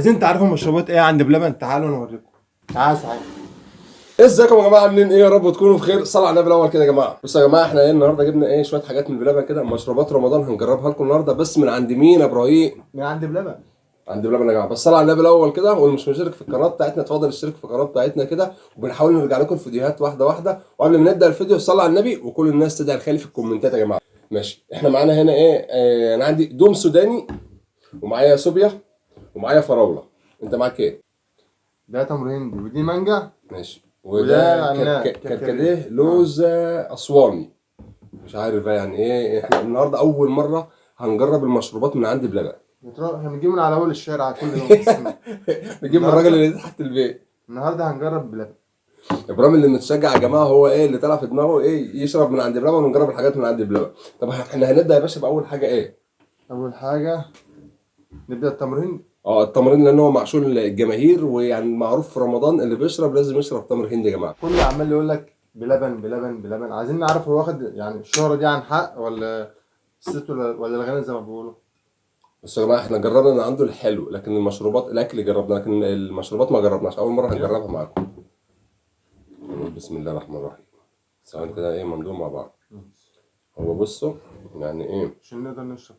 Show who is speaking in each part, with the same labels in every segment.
Speaker 1: عايزين تعرفوا مشروبات ايه عند بلبن؟ تعالوا انا اوريكم. تعالوا سعيد.
Speaker 2: ازيكم يا جماعه، عاملين ايه؟ يا رب تكونوا بخير. صلوا على النبي الاول كده يا جماعه. بصوا يا جماعه، احنا ايه النهارده جبنا ايه شويه حاجات من بلبن كده، مشروبات رمضان هنجربها لكم النهارده. بس من عند مين يا ابراهيم؟
Speaker 1: من عند بلبن.
Speaker 2: عند بلبن يا جماعه. بس صلوا على النبي الاول كده، واللي مش مشترك في القناه بتاعتنا اتفضل اشترك في القناه بتاعتنا كده، وبنحاول نرجع لكم الفيديوهات واحده واحده. وقبل ما نبدا الفيديو صلوا على النبي، وكل الناس تدعي الخير في الكومنتات يا جماعه. ماشي، احنا معانا هنا ايه؟ انا عندي دوم سوداني، ومعايا صوبيا، ومعايا فراوله. انت معاك ايه؟
Speaker 1: ده تمر هندي ودي مانجا.
Speaker 2: ماشي.
Speaker 1: وده
Speaker 2: وده
Speaker 1: عناب
Speaker 2: كركديه لوز اسواني. مش عارف بقى يعني ايه. احنا النهارده اول مره هنجرب المشروبات من عند بلبن.
Speaker 1: احنا بنجيب من على اول الشارع كل يوم بس.
Speaker 2: نجيب من الراجل اللي تحت البيت.
Speaker 1: النهارده هنجرب بلبن.
Speaker 2: ابراهيم اللي متشجع يا جماعه، هو ايه اللي طلع في دماغه ايه؟ يشرب من عند بلبن ونجرب الحاجات من عند بلبن. طب احنا هنبدا يا باشا باول حاجه ايه؟
Speaker 1: اول حاجه نبدا التمر هندي.
Speaker 2: التمرين، لان هو معشول الجماهير، ويعني معروف في رمضان اللي بيشرب لازم يشرب تمر هندي يا جماعه.
Speaker 1: كل عمال يقول لك بلبن بلبن بلبن. عايزين نعرف هو واخد يعني الشهره دي عن حق ولا الست ولا الغنى زي ما بيقولوا.
Speaker 2: بس يا جماعه احنا جربنا من عنده الحلو، لكن المشروبات الاكل جربنا، لكن المشروبات ما جربناش. اول مره هنجربها معاكم. بسم الله الرحمن الرحيم. ثواني كده ايه مندوب مع بعض. هو بصوا يعني ايه،
Speaker 1: عشان نقدر نشرب.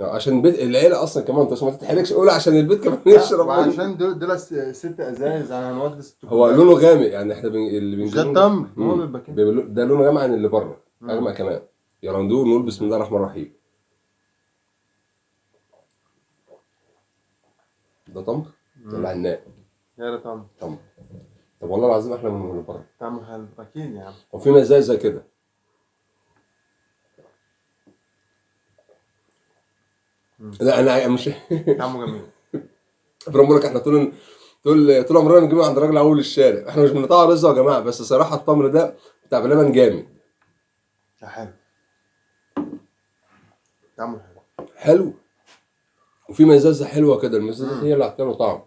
Speaker 2: عشان البيت العيله اصلا كمان، انت عشان ما تتحركش قول عشان البيت كمان يشرب.
Speaker 1: وعشان دول ست ازايز يعني هنودي ست
Speaker 2: هو
Speaker 1: كوبايات.
Speaker 2: لونه غامق يعني، احنا اللي
Speaker 1: مش ده
Speaker 2: بنجيبه
Speaker 1: التمر هو بيبقى كده.
Speaker 2: ده لونه غامق عن اللي بره، اغمق كمان. يلا ندوق نقول بسم الله الرحمن الرحيم. ده تمر ولا عناب؟
Speaker 1: يا ده تمر.
Speaker 2: تمر. طب والله العظيم احلى من اللي بره.
Speaker 1: طعمه حلو اكيد يا عم.
Speaker 2: وفي مزاج زي كده. لا انا مش
Speaker 1: طعمه جميل.
Speaker 2: بقول لك احنا طول عمرنا بنجيبه عند راجل اول الشارع. احنا مش بنقطع رزقه يا جماعه، بس صراحه التمر ده بتاع بلبن جامد.
Speaker 1: ده حلو. طعمه حلو.
Speaker 2: حلو. وفي مزازه حلوه كده، المزازه هي اللي عطاله طعم.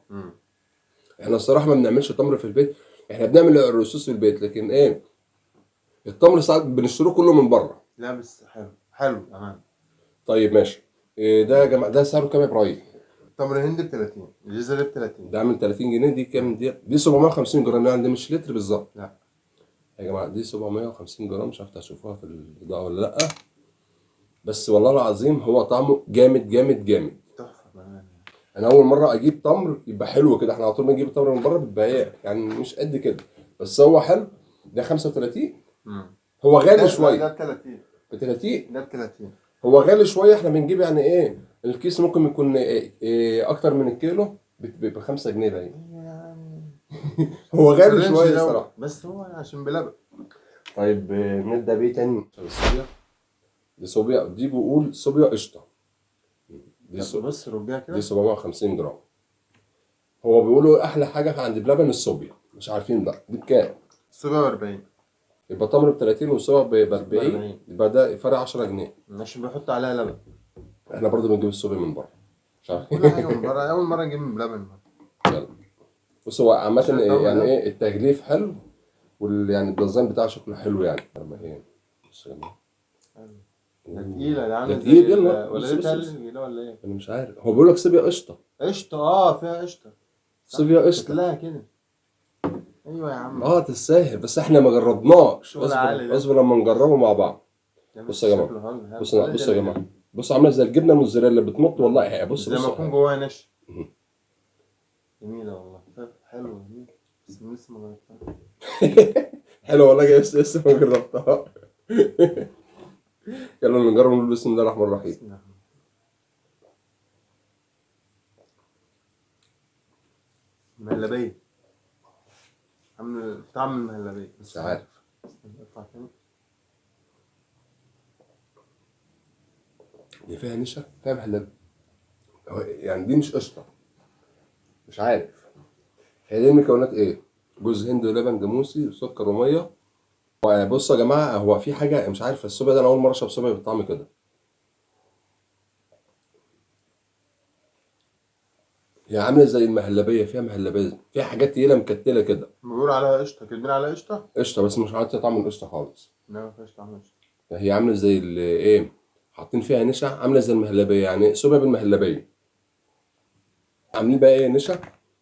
Speaker 2: احنا الصراحه ما بنعملش تمر في البيت، احنا بنعمل الرصوص في البيت، لكن ايه التمر ساعات بنشتروه كله من بره.
Speaker 1: لا بس حلو حلو تمام.
Speaker 2: طيب ماشي. إيه ده يا جماعه؟ ده سعره كام يا ابراهيم؟
Speaker 1: تمر هندي ب 30، الجيزه ب 30.
Speaker 2: ده عامل 30 جنيه. دي كام دي 750 جرام يعني، ده مش لتر بالظبط.
Speaker 1: لا
Speaker 2: يا جماعه دي 750 جرام، مش عارف هتشوفوها في الاضاءه ولا لا. بس والله العظيم هو طعمه جامد جامد جامد.
Speaker 1: تحفه بامانه.
Speaker 2: انا اول مره اجيب تمر يبقى حلو كده. احنا على طول بنجيب التمر من بره بيبقى ايه يعني مش قد كده، بس هو حلو. ده 35. هو غالي شويه.
Speaker 1: ده ب 30.
Speaker 2: ب 30.
Speaker 1: ده ب 30.
Speaker 2: هو غالي شويه. احنا بنجيب يعني ايه، الكيس ممكن يكون إيه اكتر من الكيلو ب 5 جنيه باين.
Speaker 1: يعني
Speaker 2: هو غالي
Speaker 1: الرينج
Speaker 2: شويه
Speaker 1: ده
Speaker 2: الصراحه.
Speaker 1: بس هو عشان بلبن.
Speaker 2: طيب نبدا بيه تاني. الصوبيا دي صوبيا، دي بقول صوبيا قشطه.
Speaker 1: بص ربيع كده.
Speaker 2: دي 750 جرام. هو بيقولوا احلى حاجه عند بلبن الصوبيا، مش عارفين بقى دي بكام.
Speaker 1: 47.
Speaker 2: يبقى تمر ب 30 والصوبيا ب 40،
Speaker 1: 40.
Speaker 2: يبقى ده فرق 10 جنيه.
Speaker 1: عشان بيحط عليها لبن.
Speaker 2: احنا برضو بنجيب الصوبيا من بره، مش عارف.
Speaker 1: كل حاجه من بره. اول مره نجيب من بلبن.
Speaker 2: يلا. بص هو عامة
Speaker 1: عشان الطعم
Speaker 2: يعني
Speaker 1: ده.
Speaker 2: ايه التغليف حلو، يعني الديزاين بتاعه شكله حلو يعني. لما ايه بص يا جماعة.
Speaker 1: ده تقيلة، ده عامل
Speaker 2: ده
Speaker 1: زي
Speaker 2: تقيل. يلا
Speaker 1: ولا
Speaker 2: بص
Speaker 1: ده
Speaker 2: بص بص.
Speaker 1: تلج ولا ايه؟
Speaker 2: انا مش عارف، هو بيقول لك صوبيا قشطة.
Speaker 1: قشطة، فيها قشطة.
Speaker 2: صوبيا قشطة.
Speaker 1: شكلها كده. ايوه يا عم.
Speaker 2: تستاهل، بس احنا ما جربناش.
Speaker 1: شغل عالي ده.
Speaker 2: اصبر لما نجربه مع بعض.
Speaker 1: ده
Speaker 2: بص
Speaker 1: بس
Speaker 2: يا جماعة.
Speaker 1: شكله حلو.
Speaker 2: بص يا جماعة. بص عاملة زي الجبنة الموتزاريلا بتنط والله. بص
Speaker 1: زي ما
Speaker 2: بص.
Speaker 1: يكون جواها نشا. جميلة والله. حلوة جميلة. بس لسه ما جربتها.
Speaker 2: حلو والله، لسه ما جربتها. يلا نجرب نقول بسم الله الرحمن الرحيم.
Speaker 1: بسم الله. مهلبية. عامل طعم المهلبية.
Speaker 2: مش عارف.
Speaker 1: ارفع تاني.
Speaker 2: هي فيها نشا، فيها محلب. يعني دي مش قشطة. مش عارف هي دي المكونات ايه. جوز هند ولبن جاموسي وسكر وميه. بصوا يا جماعه، هو في حاجه مش عارف الصوبيا ده، انا اول مره اشرب صوبيا بالطعم كده. هي عامله زي المهلبيه، فيها مهلبيه، فيها حاجات تقيله مكتله كده.
Speaker 1: بيقولوا عليها قشطة، كاتبين عليها قشطة.
Speaker 2: قشطه بس مش عارف طعم القشطه خالص.
Speaker 1: لا ما فيهاش طعم قشطة.
Speaker 2: هي عامله زي ايه، حاطين فيها نشا، عامله زي المهلبيه يعني صوبيا بالمهلبيه. عاملين بقى ايه نشا،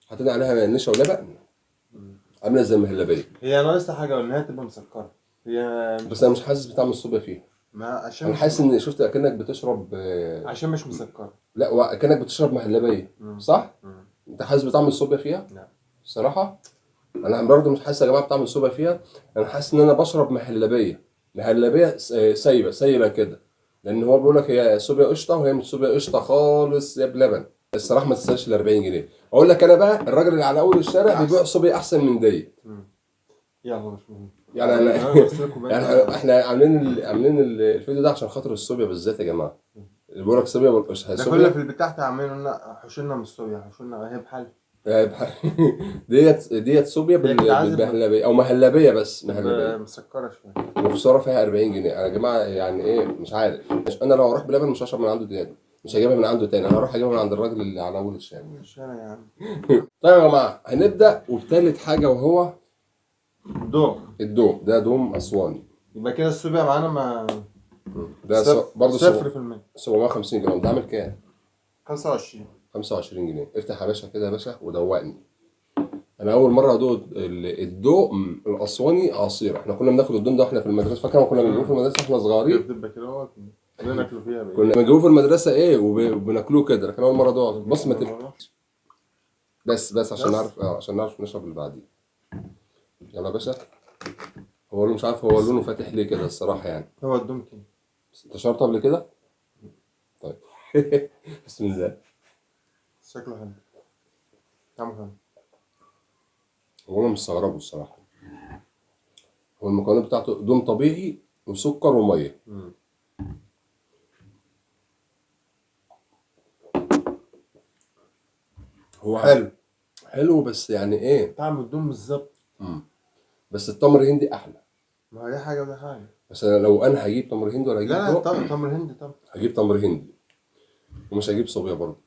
Speaker 2: حاطين عليها نشا ولبن، عامله زي المهلبيه.
Speaker 1: هي ناقصها حاجه وان هي تبقى مسكره. هي
Speaker 2: بس انا مش حاسس بطعم الصوبيا فيها.
Speaker 1: ما عشان
Speaker 2: انا
Speaker 1: مش
Speaker 2: حاسس ان شفت اكنك بتشرب
Speaker 1: عشان مش مسكره.
Speaker 2: لا اكنك بتشرب مهلبيه صح؟ انت حاسس بطعم الصوبيا فيها؟
Speaker 1: لا
Speaker 2: الصراحه انا برضه مش حاسس يا جماعه بطعم الصوبيا فيها. انا حاسس ان انا بشرب مهلبيه، مهلبيه سايبه كده. لان هو بيقول لك هي صوبيا قشطه وهي مش صوبيا قشطه خالص، هي بلبن. الصراحه ما تستاهلش ال 40 جنيه. اقول لك انا بقى الراجل اللي على اول الشارع بيبيع صوبيا احسن من دي.
Speaker 1: يلا مش مهم.
Speaker 2: يعني
Speaker 1: انا بغسلكم بقى.
Speaker 2: يعني احنا عاملين الفيديو ده عشان خاطر الصوبيا بالذات يا جماعه. اللي بيقول لك صوبيا
Speaker 1: ده
Speaker 2: صوبيا
Speaker 1: كله في البتاع عاملين لنا حشولنا من الصوبيا، حشولنا هي بحل.
Speaker 2: ديت صوبيا
Speaker 1: هي كده عايزة
Speaker 2: بالمهلبيه او مهلبيه، بس مهلبيه
Speaker 1: مسكره شويه.
Speaker 2: وخساره فيها 40 جنيه. انا يا جماعه يعني ايه مش عارف. انا لو اروح بلبن مش هشرب من عنده تاني، مش هجيبها من عنده تاني، انا هروح اجيبها من عند الراجل اللي على اول الشارع.
Speaker 1: مش انا يا عم.
Speaker 2: طيب يا جماعه هنبدا وبتالت حاجه وهو
Speaker 1: دوم.
Speaker 2: الدوم. ده دوم اسواني.
Speaker 1: يبقى كده الصوبيا معانا ما
Speaker 2: ده برضه
Speaker 1: 0%.
Speaker 2: 750 جرام. ده عامل كام؟
Speaker 1: 25.
Speaker 2: 25 جنيه. افتح يا باشا كده يا باشا ودوقني. انا اول مره ادوق الدوم الاسواني عصير. احنا كنا بناكل الدوم ده واحنا في المدرسه، فاكر ما كنا بنجيبه في المدرسه واحنا صغيرين.
Speaker 1: بتبقى كده اهوت بناكلوا فيها بقى.
Speaker 2: كنا بنجيبه في المدرسه ايه وبناكلوه كده. لكن اول مره ادوق بص ما بس عشان نعرف عشان نعرف نشرب اللي بعديه. يلا يا باشا. هو مش عارف هو لونه فاتح ليه كده الصراحه يعني.
Speaker 1: هو الدوم كده.
Speaker 2: انت شربته قبل كده؟ طيب. بسم الله.
Speaker 1: شكله حلو. طعمه حلو.
Speaker 2: هو انا مستغربه الصراحه. هو المكونات بتاعته دوم طبيعي وسكر وميه. هو حلو بس يعني ايه
Speaker 1: طعم الدوم بالظبط.
Speaker 2: بس التمر هندي احلى.
Speaker 1: ما هي حاجه وده حاجه.
Speaker 2: بس انا لو انا هجيب تمر هندي ولا هجيب
Speaker 1: لا تمر هندي طبعا.
Speaker 2: هجيب تمر هندي ومش هجيب صوبيا برضه.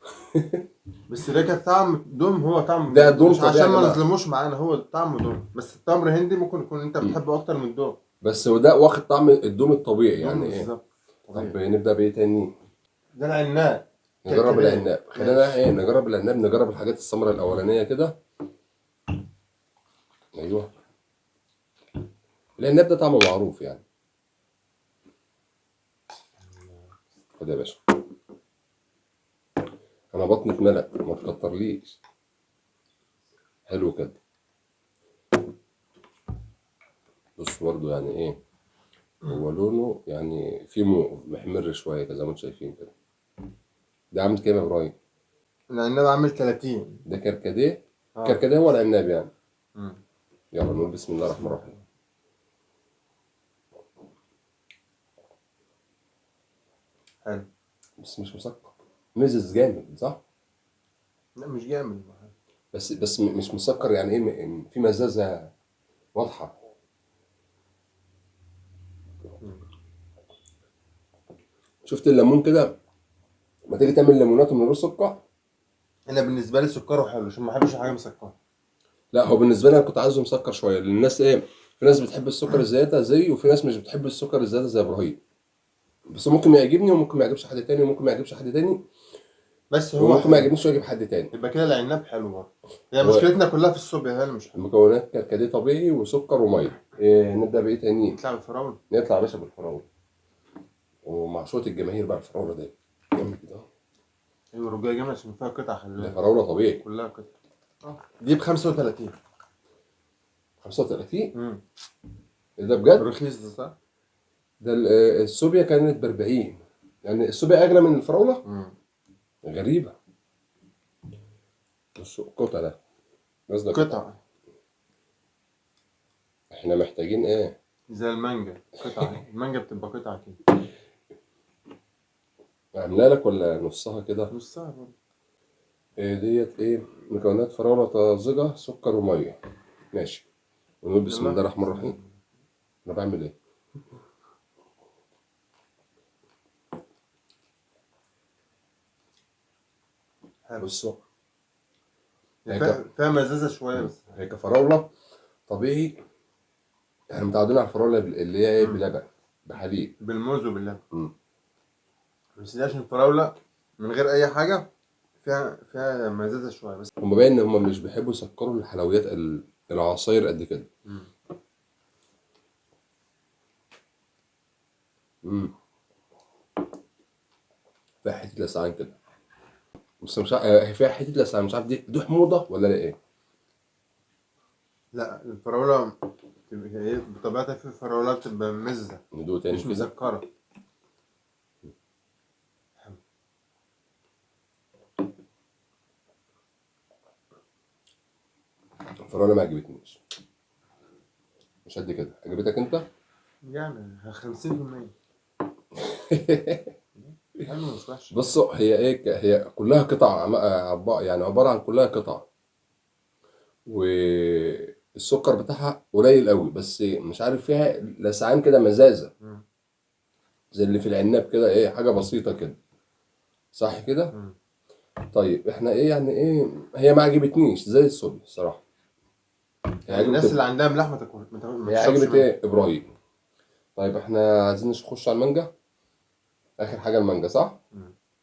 Speaker 1: بس ده كان طعم دوم، هو طعم
Speaker 2: ده دوم
Speaker 1: مش عشان ما
Speaker 2: طبيعي
Speaker 1: نظلموش معانا، هو طعم دوم. بس التمر هندي ممكن يكون انت بتحبه اكتر من دوم.
Speaker 2: بس وده واخد طعم الدوم الطبيعي يعني ايه.
Speaker 1: بالظبط.
Speaker 2: طب نبدا بايه تاني؟
Speaker 1: ده العناب.
Speaker 2: نجرب العناب. خلينا ايه نجرب العناب. نجرب الحاجات السمراء الاولانيه كده. ايوه العناب ده طعمه معروف يعني. خد يا باشا. انا بطني اتملت ما تكترليش. حلو كده. بص برضو يعني ايه هو لونه يعني فيه محمر شويه كده زي ما انتم شايفين كده. ده عامل كام يا ابراهيم؟
Speaker 1: العناب عامل 30.
Speaker 2: ده كركديه. كركديه هو العناب يعني. يلا نقول بسم الله الرحمن الرحيم.
Speaker 1: حلو.
Speaker 2: بس مش مسكر. مزز جامد صح؟
Speaker 1: لا مش جامد.
Speaker 2: بس مش مسكر يعني ايه في مزازه واضحه. شفت الليمون كده ما تيجي تعمل ليمونات من غير سكر.
Speaker 1: انا بالنسبه لي سكره حلو عشان ما بحبش حاجه مسكره.
Speaker 2: لا هو بالنسبه لي انا كنت عايزه مسكر شويه لان الناس ايه في ناس بتحب السكر الزياده زي وفي ناس مش بتحب السكر الزياده زي ابراهيم. بس ممكن يعجبني وممكن ما يعجبش حد تاني وممكن ما يعجبش حد تاني.
Speaker 1: بس هو
Speaker 2: ممكن ما يعجبنيش ويعجب حد تاني.
Speaker 1: يبقى كده العناب حلو برضه. هي مشكلتنا كلها في الصوبيا هي اللي مش حلوه.
Speaker 2: المكونات كركديه طبيعي وسكر وميه. إيه نبدا بايه تاني؟
Speaker 1: نطلع بالفراوله.
Speaker 2: نطلع يا باشا بالفراوله. ومع شويه الجماهير بقى الفراوله دي جامد كده.
Speaker 1: ايوه الرجايه جامده عشان فيها قطع حلوه.
Speaker 2: ده فراوله طبيعي.
Speaker 1: كلها قطع. دي ب 35.
Speaker 2: 35؟ ده بجد؟
Speaker 1: رخيص ده صح؟
Speaker 2: ده السوبيا كانت ب 40. يعني السوبيا اغلى من الفراوله؟ غريبه. بص قطع ده. قصدك
Speaker 1: قطع.
Speaker 2: احنا محتاجين ايه؟
Speaker 1: زي المانجا قطع. المانجا بتبقى قطع كده.
Speaker 2: عامله لك ولا نصها كده؟
Speaker 1: نصها برضه.
Speaker 2: إيه ديت ايه؟ مكونات فراوله طازجه سكر وميه. ماشي. ونقول بسم الله الرحمن الرحيم. انا بعمل ايه؟ بصوا
Speaker 1: فيها مزازه شويه بس.
Speaker 2: هي كفراوله طبيعي. احنا متعودين على الفراوله اللي هي ايه بلبن بحليب
Speaker 1: بالموز وباللبن. بس دي عشان الفراوله من غير اي حاجه فيها مزازه شويه بس.
Speaker 2: هم باين ان هم مش بيحبوا يسكروا الحلويات العصاير قد كده. فيها حته لسعان كده، بس مش هي فيها حته لسعان، مش عارف دي حموضه ولا لا ايه.
Speaker 1: لا الفراوله هي بطبيعتها في فراوله بتبقى مزه
Speaker 2: ندوق تاني
Speaker 1: مش
Speaker 2: كده.
Speaker 1: مسكره.
Speaker 2: الفراوله ما عجبتنيش، مش قد كده. عجبتك انت؟
Speaker 1: يعني 50%. حلو مش وحش.
Speaker 2: بصوا هي ايه، هي كلها قطع يعني عباره عن كلها قطع، والسكر بتاعها قليل قوي، بس مش عارف فيها لسعان كده، مزازه زي اللي في العناب كده، ايه حاجه بسيطه كده، صح كده. طيب احنا ايه يعني ايه، هي ما عجبتنيش زي الصبح الصراحه.
Speaker 1: يعني الناس اللي عندها ملاح ما تاكل ما
Speaker 2: هي
Speaker 1: تشربش
Speaker 2: عجبت
Speaker 1: منها.
Speaker 2: ايه ابراهيم. طيب احنا عايزين نخش على المانجا، اخر حاجه المانجا صح.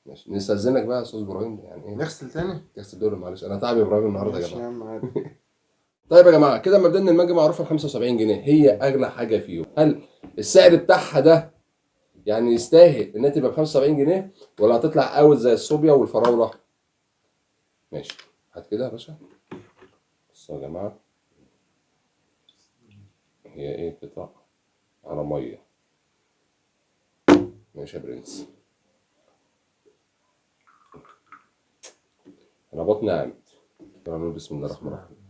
Speaker 2: ماشي، نستاذنك بقى يا استاذ ابراهيم، يعني ايه
Speaker 1: نغسل تاني.
Speaker 2: تغسل دول، معلش انا تعب يا ابراهيم النهارده يا
Speaker 1: ماشي يا
Speaker 2: جماعه.
Speaker 1: عم عادي.
Speaker 2: طيب يا جماعه كده مبدئيا المانجا معروفه ب 75 جنيه، هي اغلى حاجه فيهم. هل السعر بتاعها ده يعني يستاهل انها تبقى ب 75 جنيه، ولا هتطلع اوت زي الصوبيا والفراوله؟ ماشي، هات كده يا باشا. بصوا يا جماعه، هي ايه قطع على ميه. ماشي يا برنس، انا بطني عامد. نقول بسم الله الرحمن الرحيم.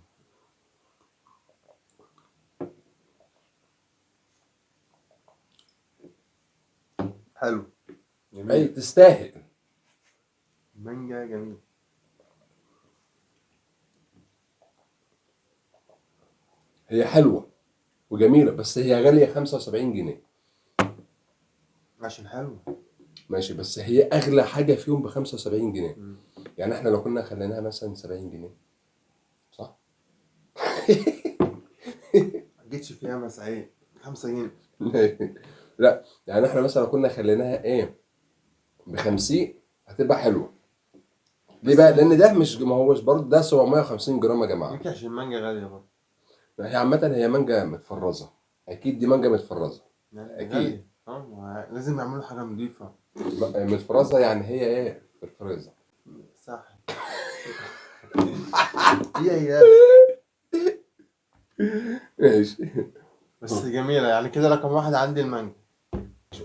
Speaker 1: حلو
Speaker 2: اي
Speaker 1: جميل.
Speaker 2: تستاهل.
Speaker 1: مانجا جميل.
Speaker 2: هي حلوه وجميله، بس هي غاليه 75 جنيه.
Speaker 1: عشان حلو.
Speaker 2: ماشي، بس هي اغلى حاجه فيهم ب 75 جنيه. يعني احنا لو كنا خليناها مثلا 70 جنيه، صح؟
Speaker 1: ما جيتش فيها مسعين 5 جنيه.
Speaker 2: لا يعني احنا مثلا لو كنا خليناها ايه ب 50 هتبقى حلوه. ليه بقى؟ لان ده مش، ما هوش برضه ده 750 جرام يا جماعه.
Speaker 1: يمكن عشان المانجا غالية برضه.
Speaker 2: هي عامه هي مانجا متفرزه، اكيد دي مانجا متفرزه.
Speaker 1: يعني
Speaker 2: اكيد
Speaker 1: غالية. لازم يعملوا حاجة نضيفة.
Speaker 2: متفرزه، يعني هي ايه في الفريزر.
Speaker 1: صح. هي
Speaker 2: ماشي.
Speaker 1: بس جميلة يعني كده رقم واحد عندي المانجا.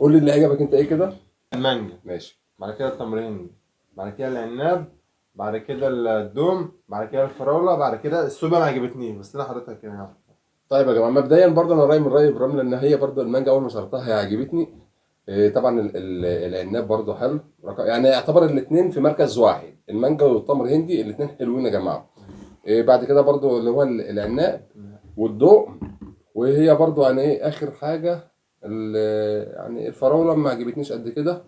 Speaker 2: قول لي اللي عجبك انت ايه كده.
Speaker 1: المانجا.
Speaker 2: ماشي.
Speaker 1: بعد كده التمرين. بعد كده العناب. بعد كده الدوم. بعد كده الفراولة. بعد كده السوبر ما عجبتنيش بس انا حضرتك كده يعني.
Speaker 2: طيب يا جماعه مبدئيا برضه انا رايي من راي ابراهيم، لان هي برضه المانجا اول ما شربتها هي عجبتني. طبعا العناب برضه حلو، يعني يعتبر الاثنين في مركز واحد، المانجا والتمر هندي الاثنين حلوين يا جماعه. بعد كده برضه اللي هو العناب والضوء، وهي برضه يعني ايه اخر حاجه يعني الفراوله ما عجبتنيش قد كده،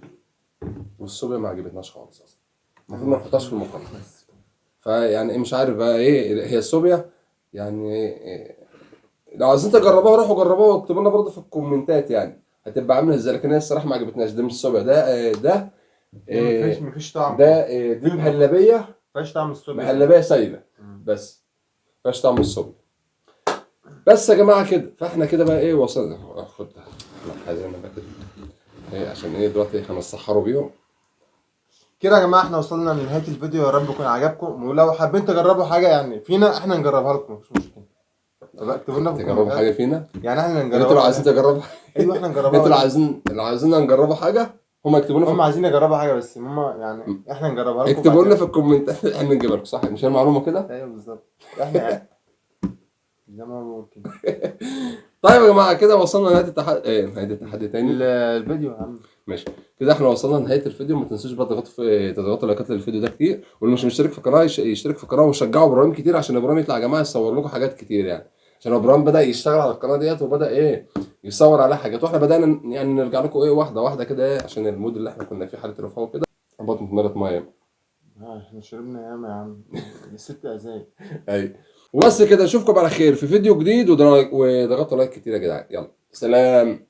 Speaker 2: والصوبيا ما عجبتناش خالص اصلا، المفروض ما نحطهاش في المقارنه. فيعني مش عارف بقى ايه هي الصوبيا يعني لو عايزين تجربوها روحوا جربوها واكتبوا لنا برضه في الكومنتات يعني هتبقى عامله ازاي. لكن هي الصراحه ما عجبتناش، ده مش الصوبيا، ده
Speaker 1: مفيش طعم.
Speaker 2: ده دي مهلبيه،
Speaker 1: مفيش طعم السوبر.
Speaker 2: مهلبيه سايله بس، مفيهاش طعم الصوبيا. بس يا جماعه كده، فاحنا كده بقى ايه وصلنا. خد عايزين بقى كده ايه عشان ايه دلوقتي هنسحروا بيهم
Speaker 1: كده يا جماعه احنا وصلنا لنهايه الفيديو، يا رب يكون عجبكم، ولو حابين تجربوا حاجه يعني فينا احنا نجربها لكم مفيش مشكله. اكتبوا لنا في
Speaker 2: تجربوا
Speaker 1: الكومنتات
Speaker 2: حاجه فينا.
Speaker 1: يعني احنا نجربها.
Speaker 2: انتوا لو عايزين تجربوا
Speaker 1: ايوه احنا نجربها.
Speaker 2: انتوا لو عايزين نجربوا حاجه هم يكتبوا لنا
Speaker 1: هم عايزين يجربوا حاجه بس هم يعني احنا نجربها لكم.
Speaker 2: اكتبوا لنا في الكومنتات احنا نجيبها لكم، صح مش هي المعلومه كده؟
Speaker 1: ايوه بالظبط. احنا زي ما ممكن.
Speaker 2: طيب يا جماعه كده وصلنا لنهايه التحدي، نهايه التحدي تاني
Speaker 1: الفيديو يا عم.
Speaker 2: ماشي كده احنا وصلنا لنهايه الفيديو. ما تنسوش بقى تضغطوا لايكات للفيديو ده كتير، واللي مش مشترك في القناه يشترك في القناه، وشجعوا ابراهيم كتير عشان ابراهيم يطلع يا جماعه يصور لكم حاجات كتير يعني. عشان ابراهيم بدا يشتغل على القناه ديت وبدا ايه يصور عليها حاجات، واحنا بدانا يعني نرجع لكم ايه واحده واحده كده ايه عشان المود اللي احنا كنا فيه حاله رفاه كده. بطني اتملت ميه.
Speaker 1: احنا شربنا ياما يا عم. 6 ازاي.
Speaker 2: ايوه وبس كده، اشوفكم على خير في فيديو جديد، وضغطوا لايك كتير يا جدعان. يلا سلام.